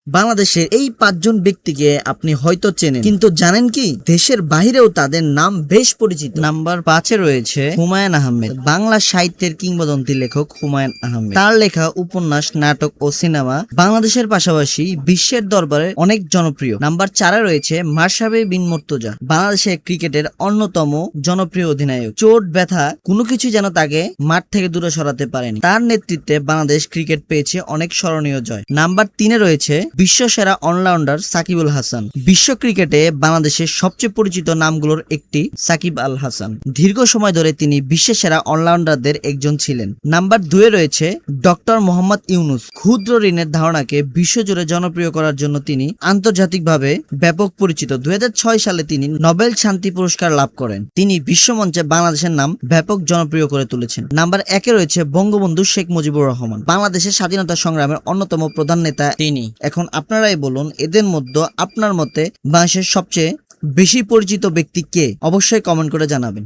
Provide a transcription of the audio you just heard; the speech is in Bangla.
বাংলাদেশের এই 5 জন ব্যক্তিকে আপনি হয়তো চেনেন, কিন্তু জানেন কি দেশের বাইরেও তাদের নাম বেশ পরিচিত। নাম্বার 5-এ রয়েছে হুমায়ুন আহমেদ। বাংলা সাহিত্যের কিংবদন্তি লেখক হুমায়ুন আহমেদ। তার লেখা উপন্যাস, নাটক ও সিনেমা বাংলাদেশের পাশাপাশি বিশ্বের দরবারে অনেক জনপ্রিয়। নাম্বার 4-এ রয়েছে মাশরাফি বিন মুর্তজা। বাংলাদেশের ক্রিকেটের অন্যতম জনপ্রিয় অধিনায়ক। চোট ব্যথা কোনো কিছু যেন তাকে মাঠ থেকে দূরে সরাতে পারেনি। তার নেতৃত্বে বাংলাদেশ ক্রিকেট পেয়েছে অনেক স্মরণীয় জয়। নাম্বার 3-এ রয়েছে বিশ্বসেরা অলরাউন্ডার সাকিবুল হাসান। বিশ্ব ক্রিকেটে বাংলাদেশের সবচেয়ে পরিচিত নামগুলোর একটি সাকিব আল হাসান। দীর্ঘ সময় ধরে তিনি বিশ্বের সেরা অলরাউন্ডারদের একজন ছিলেন। নাম্বার 2-এ রয়েছে ডক্টর মোহাম্মদ ইউনুস। ক্ষুদ্র ঋণের ধারণাকে বিশ্বজুড়ে জনপ্রিয় করার জন্য তিনি আন্তর্জাতিকভাবে ব্যাপক পরিচিত। 2006 সালে তিনি নোবেল শান্তি পুরস্কার লাভ করেন। তিনি বিশ্বমঞ্চে বাংলাদেশের নাম ব্যাপক জনপ্রিয় করে তুলেছেন। নাম্বার 1-এ রয়েছে বঙ্গবন্ধু শেখ মুজিবুর রহমান। বাংলাদেশের স্বাধীনতা সংগ্রামের অন্যতম প্রধান নেতা তিনি। এখন আপনারাই বলুন, এদের মধ্যে আপনার মতে বাংলাদেশের সবচেয়ে বেশি পরিচিত ব্যক্তি কে? অবশ্যই কমেন্ট করে জানাবেন।